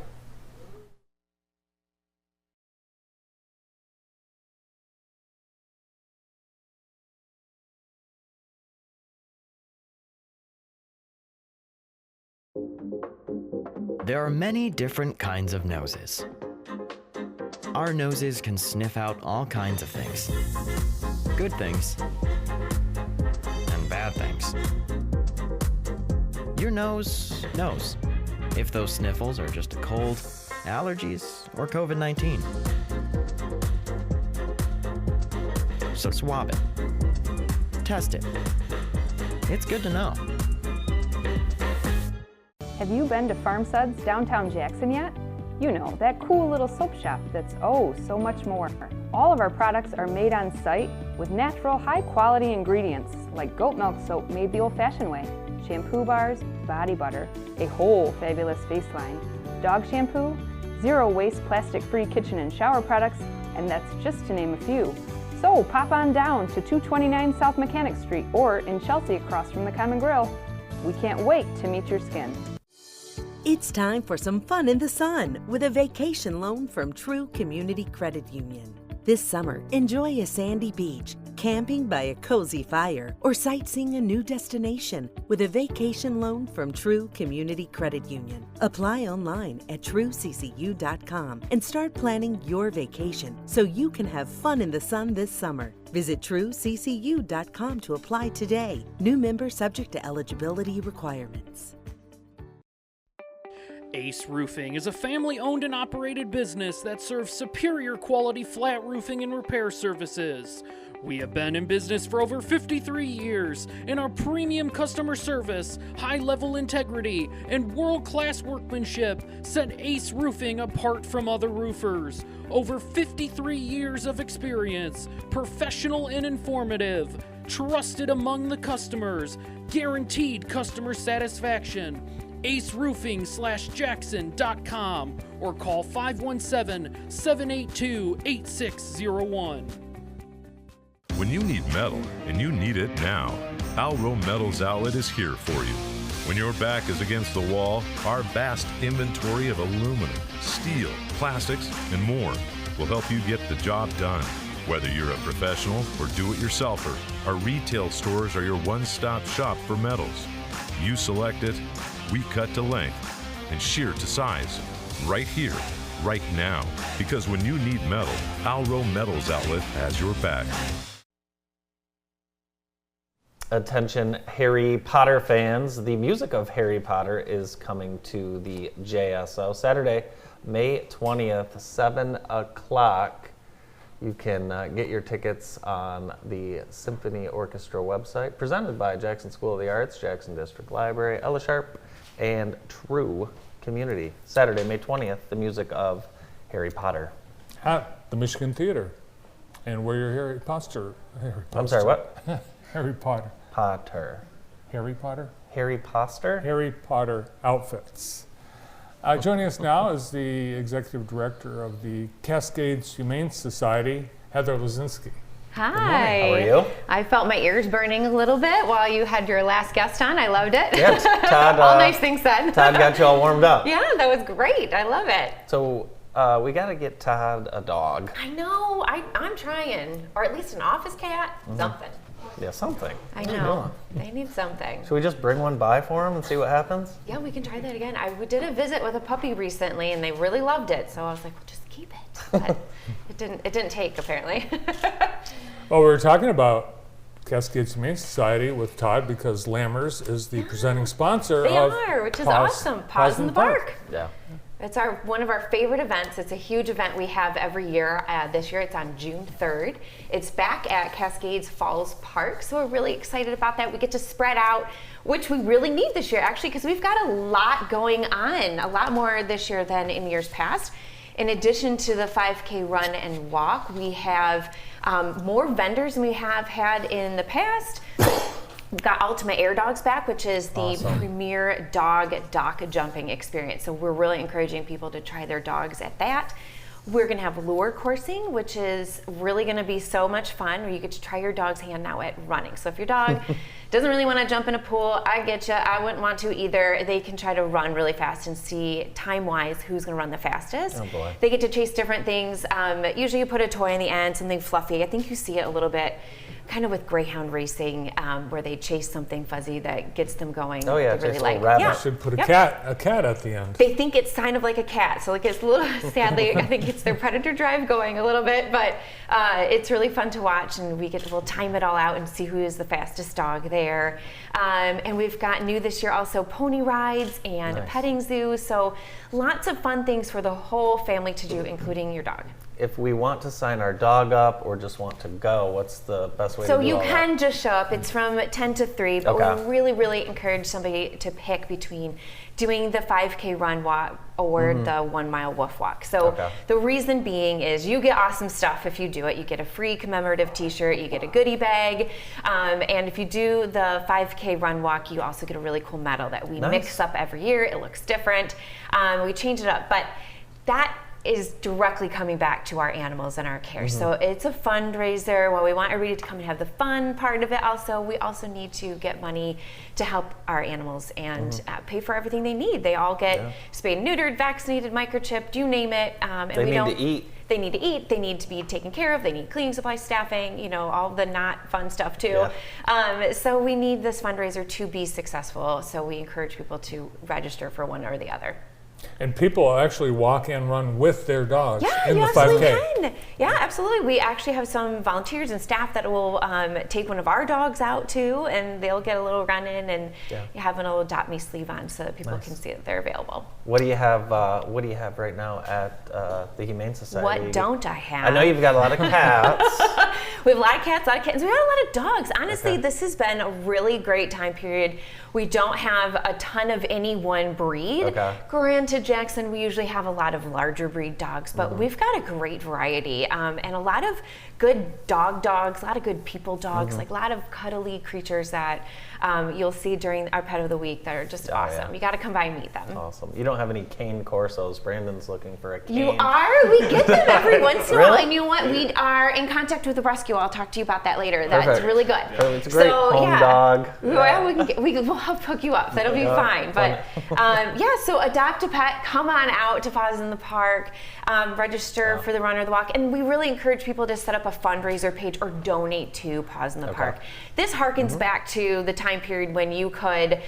There are many different kinds of noses. Our noses can sniff out all kinds of things. Good things and bad things. Your nose knows if those sniffles are just a cold, allergies, or COVID-19. So swab it. Test it. It's good to know. Have you been to Farm Suds downtown Jackson yet? You know, that cool little soap shop that's so much more. All of our products are made on site with natural, high-quality ingredients like goat milk soap made the old-fashioned way, shampoo bars, body butter, a whole fabulous face line, dog shampoo, zero-waste plastic-free kitchen and shower products, and that's just to name a few. So pop on down to 229 South Mechanic Street or in Chelsea across from the Common Grill. We can't wait to meet your skin. It's time for some fun in the sun with a vacation loan from True Community Credit Union. This summer, enjoy a sandy beach, camping by a cozy fire, or sightseeing a new destination with a vacation loan from True Community Credit Union. Apply online at trueccu.com and start planning your vacation so you can have fun in the sun this summer. Visit trueccu.com to apply today. New member subject to eligibility requirements. Ace Roofing is a family-owned and operated business that serves superior quality flat roofing and repair services. We have been in business for over 53 years, and our premium customer service, high-level integrity, and world-class workmanship set Ace Roofing apart from other roofers. Over 53 years of experience, professional and informative, trusted among the customers, guaranteed customer satisfaction. aceroofing/jackson.com or call 517-782-8601. When you need metal, and you need it now, Alro Metals Outlet is here for you. When your back is against the wall, our vast inventory of aluminum, steel, plastics, and more will help you get the job done. Whether you're a professional or do-it-yourselfer, our retail stores are your one-stop shop for metals. You select it, we cut to length, and shear to size. Right here, right now. Because when you need metal, Alro Metals Outlet has your back. Attention Harry Potter fans, the music of Harry Potter is coming to the JSO Saturday, May 20th, 7 o'clock. You can get your tickets on the Symphony Orchestra website, presented by Jackson School of the Arts, Jackson District Library, Ella Sharp, and True Community. Saturday, May 20th, the music of Harry Potter. At the Michigan Theater. And wear your Harry Potter. I'm sorry, what? Harry Potter. Potter. Harry Potter? Harry Potter? Harry Potter outfits. Joining us now is the Executive Director of the Cascades Humane Society, Heather Lazinski. Hi. How are you? I felt my ears burning a little bit while you had your last guest on. I loved it. Yeah, Todd. All nice things said. Todd got you all warmed up. Yeah, that was great. I love it. So we got to get Todd a dog. I know. I'm trying, or at least an office cat. Something. Yeah, something. I know. I need something. Should we just bring one by for him and see what happens? Yeah, we can try that again. We did a visit with a puppy recently, and they really loved it. So I was like, well, just keep it. But it didn't take, apparently. Well, we were talking about Cascades Humane Society with Todd because Lammers is the presenting sponsor They of are, which is Paws- awesome. Paws in the Park. Yeah. It's one of our favorite events. It's a huge event we have every year. This year it's on June 3rd. It's back at Cascades Falls Park, so we're really excited about that. We get to spread out, which we really need this year, actually, because we've got a lot going on, a lot more this year than in years past. In addition to the 5K run and walk, we have more vendors than we have had in the past. We've got Ultima Air Dogs back, which is the premier dog dock jumping experience. So we're really encouraging people to try their dogs at that. We're gonna have lure coursing, which is really gonna be so much fun, where you get to try your dog's hand now at running. So if your dog doesn't really wanna jump in a pool, I get you, I wouldn't want to either. They can try to run really fast and see time-wise who's gonna run the fastest. Oh boy. They get to chase different things. Usually you put a toy in the end, something fluffy. I think you see it a little bit kind of with greyhound racing, where they chase something fuzzy that gets them going. Oh yeah, they really chase a like. little rabbit. Yeah. Should put a Yep. cat at the end. They think it's kind of like a cat, so like it's a little sadly I think it's their predator drive going a little bit, but it's really fun to watch, and we'll time it all out and see who is the fastest dog there. And we've got new this year also pony rides and a petting zoo, so lots of fun things for the whole family to do, including your dog. If we want to sign our dog up or just want to go, what's the best way So to do you all can just show up. It's from 10 to 3, but Okay. we really, really encourage somebody to pick between doing the 5K run walk or the 1 mile woof walk. So the reason being is you get awesome stuff if you do it. You get a free commemorative t-shirt, you get a goodie bag, and if you do the 5K run walk, you also get a really cool medal that we mix up every year. It looks different. We change it up, but that is directly coming back to our animals and our care. So it's a fundraiser. While we want everybody to come and have the fun part of it, we also need to get money to help our animals and pay for everything they need. They all get spayed and neutered, vaccinated, microchipped, you name it. And They need to eat. They need to eat. They need to be taken care of. They need cleaning supplies, staffing, all the not fun stuff too. So we need this fundraiser to be successful. So we encourage people to register for one or the other. And people actually walk and run with their dogs Yeah, in you the absolutely 5K. can. Yeah, absolutely. We actually have some volunteers and staff that will take one of our dogs out too, and they'll get a little run in and have an old Adopt Me sleeve on so that people can see that they're available. What do you have? What do you have right now at the Humane Society? What don't I have? I know you've got a lot of cats. We have a lot of cats, a lot of kittens. We have a lot of dogs. Honestly, this has been a really great time period. We don't have a ton of any one breed. Granted, Jackson, we usually have a lot of larger breed dogs, but we've got a great variety and a lot of good dogs, a lot of good people dogs, like a lot of cuddly creatures that you'll see during our Pet of the Week that are just awesome. You got to come by and meet them. Awesome. You don't have any cane corsos. Brandon's looking for a cane. You are? We get them every once in a while. Really? And you know what? We are in contact with the rescue. I'll talk to you about that later. That's Perfect. really good. It's a great home dog. Well, we'll help hook you up. That'll be fine. But so adopt a pet. Come on out to Paws in the Park. Register for the Run or the Walk. And we really encourage people to set up a fundraiser page or donate to Paws in the Park. This harkens back to the time period when you could,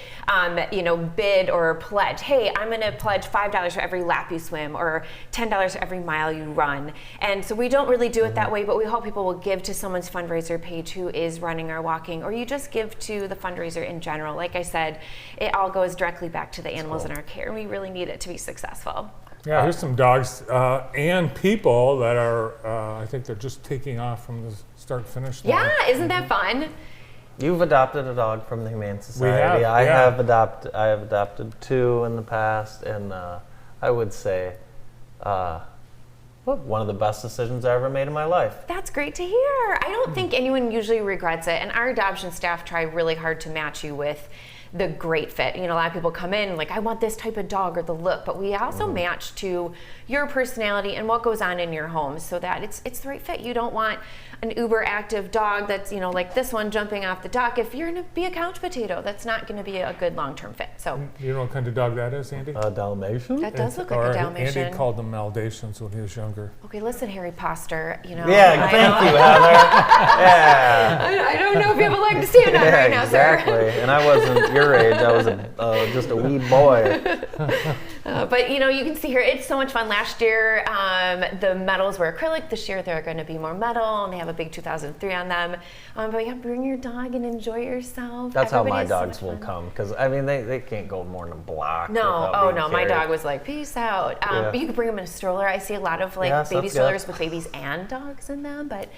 bid or pledge. Hey, I'm going to pledge $5 for every lap you swim or $10 for every mile you run. And so we don't really do it that way, but we hope people will give to someone's fundraiser page who is running or walking, or you just give to the fundraiser in general. Like I said, it all goes directly back to the animals in our care, and we really need it to be successful. Yeah, here's some dogs and people that are, I think they're just taking off from the start-finish line. Yeah, isn't that fun? You've adopted a dog from the Humane Society. We have, I have adopted 2 in the past, and I would say one of the best decisions I ever made in my life. That's great to hear. I don't think anyone usually regrets it, and our adoption staff try really hard to match you with the great fit. A lot of people come in like, I want this type of dog or the look, but we also match to your personality and what goes on in your home so that it's the right fit. You don't want an uber active dog that's, like this one jumping off the dock. If you're going to be a couch potato, that's not going to be a good long-term fit. So you know what kind of dog that is, Andy? A Dalmatian? That does look like a Dalmatian. Andy called them Maldations when he was younger. Okay, listen, Harry Poster, Yeah, thank you, Heather. Yeah. I don't know if you have a leg to stand on right now, exactly. sir. And I wasn't your age. I was just a wee boy. But you can see here, it's so much fun. Last year, the medals were acrylic. This year, they're going to be more metal, and they have a big 2003 on them. But yeah, bring your dog and enjoy yourself. That's how my dogs will come, because they can't go more than a block. No, my dog was like, peace out. But you could bring them in a stroller. I see a lot of baby strollers with babies and dogs in them. But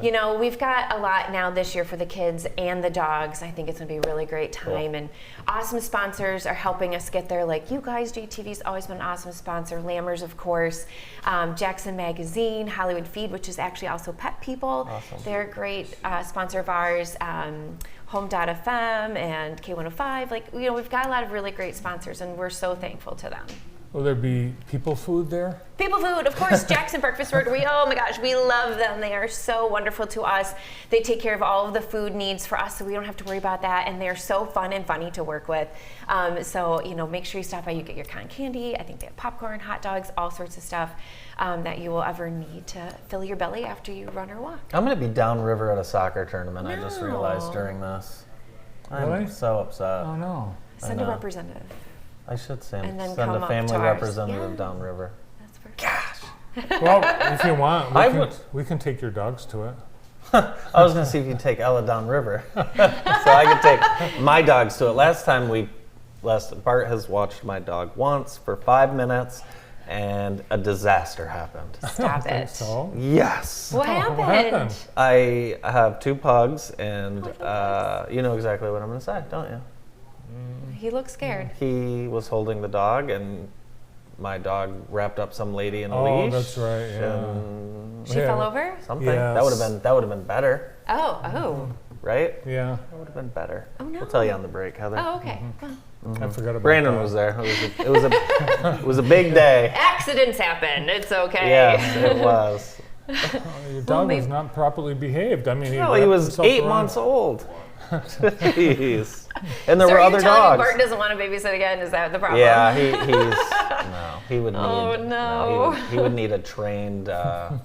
we've got a lot now this year for the kids and the dogs. I think it's going to be a really great time. And awesome sponsors are helping us get there. Like you guys, JTV's always been an awesome sponsor. Lammers, of course. Jackson Magazine, Hollywood Feed, which is actually also Pet People. Awesome. They're a great sponsor of ours. Home.fm and K105. We've got a lot of really great sponsors, and we're so thankful to them. Will there be people food there? People food, of course. Jackson Breakfast Rotary. Oh my gosh, we love them. They are so wonderful to us. They take care of all of the food needs for us, so we don't have to worry about that. And they're so fun and funny to work with. Make sure you stop by. You get your cotton candy. I think they have popcorn, hot dogs, all sorts of stuff that you will ever need to fill your belly after you run or walk. I'm going to be downriver at a soccer tournament. I just realized during this. I'm so upset. Oh no. Send a representative. I should send a family representative downriver. That's perfect. Gosh. Well, if you want, we can take your dogs to it. I was going to see if you could take Ella downriver, so I could take my dogs to it. Bart has watched my dog once for 5 minutes, and a disaster happened. Stop it. So? Yes. What happened? I have 2 pugs, and you know exactly what I'm going to say, don't you? He looks scared. He was holding the dog, and my dog wrapped up some lady in a leash. Oh, that's right. Yeah. She fell over? Something. Yes. That would have been better. Oh. Right? Yeah. That would have been better. Oh no. We'll tell you on the break, Heather. Oh, okay. I forgot about Brandon that. was there. It was a big day. Accidents happen. It's okay. Yes, it was. Your dog was not properly behaved. I mean, he was 8 months old. Jeez. And there were other dogs. Are you telling me Bart doesn't want to babysit again? Is that the problem? Yeah, he would need. Oh no. He would need a trained dog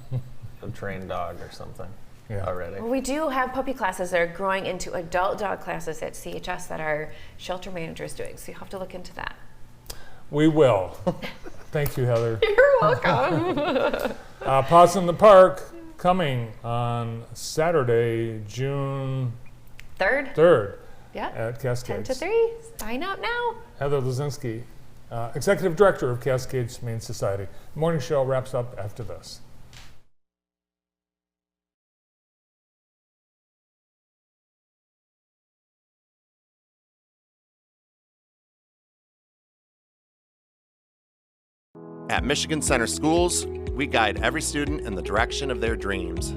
or something. Yeah. Already. Well, we do have puppy classes that are growing into adult dog classes at CHS that our shelter manager is doing. So you have to look into that. We will. Thank you, Heather. You're welcome. Pause in the Park coming on Saturday, June 3rd. Yeah. At Cascades. 10 to 3. Sign up now. Heather Lazinski, Executive Director of Cascades Humane Society. The morning show wraps up after this. At Michigan Center Schools, we guide every student in the direction of their dreams.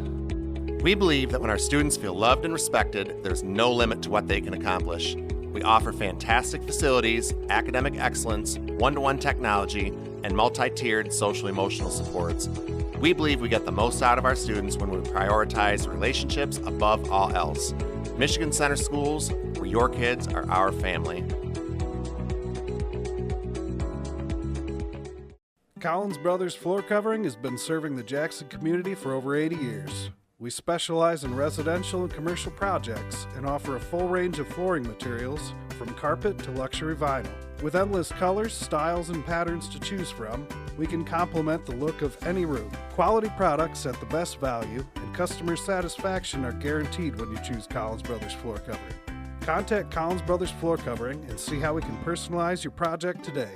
We believe that when our students feel loved and respected, there's no limit to what they can accomplish. We offer fantastic facilities, academic excellence, one-to-one technology, and multi-tiered social-emotional supports. We believe we get the most out of our students when we prioritize relationships above all else. Michigan Center Schools, where your kids are our family. Collins Brothers Floor Covering has been serving the Jackson community for over 80 years. We specialize in residential and commercial projects and offer a full range of flooring materials from carpet to luxury vinyl. With endless colors, styles, and patterns to choose from, we can complement the look of any room. Quality products at the best value and customer satisfaction are guaranteed when you choose Collins Brothers Floor Covering. Contact Collins Brothers Floor Covering and see how we can personalize your project today.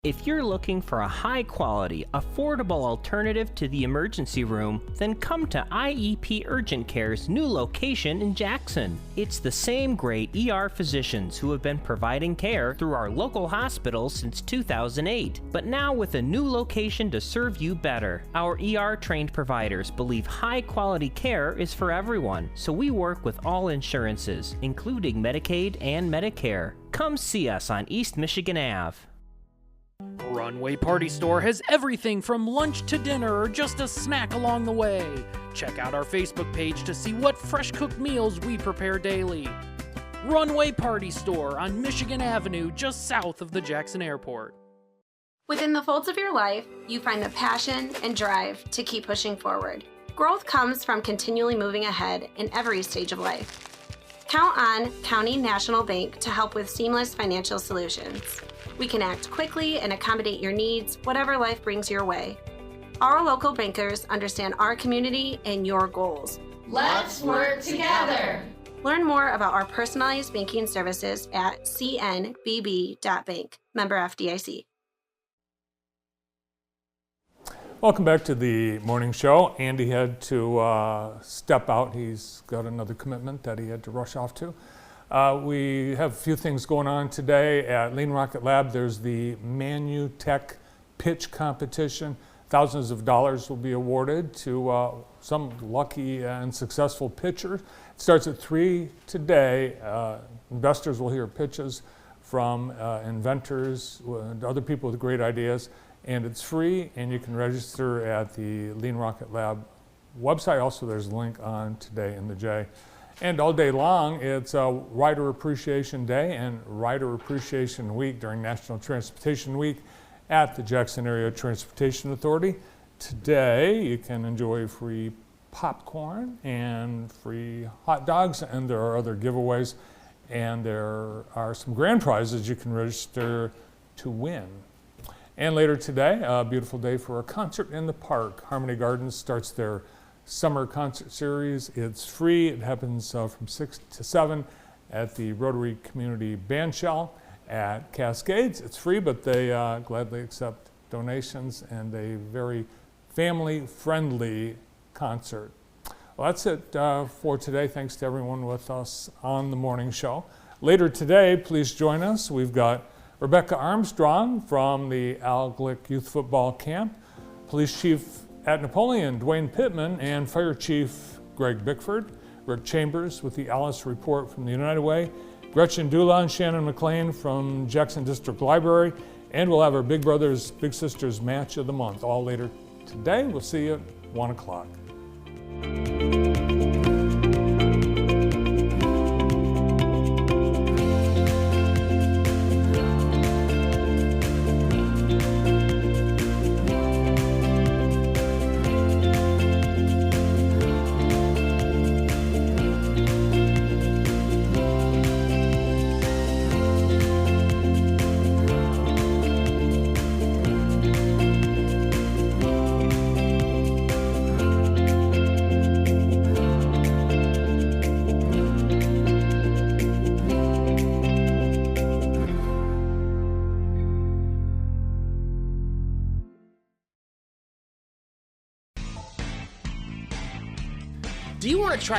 If you're looking for a high-quality, affordable alternative to the emergency room, then come to IEP Urgent Care's new location in Jackson. It's the same great ER physicians who have been providing care through our local hospitals since 2008, but now with a new location to serve you better. Our ER-trained providers believe high-quality care is for everyone, so we work with all insurances, including Medicaid and Medicare. Come see us on East Michigan Ave. Runway Party Store has everything from lunch to dinner or just a snack along the way. Check out our Facebook page to see what fresh cooked meals we prepare daily. Runway Party Store on Michigan Avenue, just south of the Jackson Airport. Within the folds of your life, you find the passion and drive to keep pushing forward. Growth comes from continually moving ahead in every stage of life. Count on County National Bank to help with seamless financial solutions. We can act quickly and accommodate your needs, whatever life brings your way. Our local bankers understand our community and your goals. Let's work together. Learn more about our personalized banking services at cnbb.bank. Member FDIC. Welcome back to the morning show. Andy had to step out. He's got another commitment that he had to rush off to. We have a few things going on today at Lean Rocket Lab. There's the ManuTech pitch competition. Thousands of dollars will be awarded to some lucky and successful pitcher. It starts at 3 today. Investors will hear pitches from inventors and other people with great ideas, and it's free, and you can register at the Lean Rocket Lab website. Also, there's a link on today in the J. And all day long, it's Rider Appreciation Day and Rider Appreciation Week during National Transportation Week at the Jackson Area Transportation Authority. Today, you can enjoy free popcorn and free hot dogs, and there are other giveaways, and there are some grand prizes you can register to win. And later today, a beautiful day for a concert in the park. Harmony Gardens starts their summer concert series. It's free. It happens from 6 to 7 at the Rotary Community Bandshell at Cascades. It's free, but they gladly accept donations, and a very family-friendly concert. Well, that's it for today. Thanks to everyone with us on the morning show. Later today, please join us. We've got Rebecca Armstrong from the Al Glick Youth Football Camp, Police Chief at Napoleon, Dwayne Pittman, and Fire Chief Greg Bickford, Rick Chambers with the Alice Report from the United Way, Gretchen Dula and Shannon McLean from Jackson District Library, and we'll have our Big Brothers Big Sisters Match of the Month, all later today. We'll see you at 1 o'clock. Do you want to try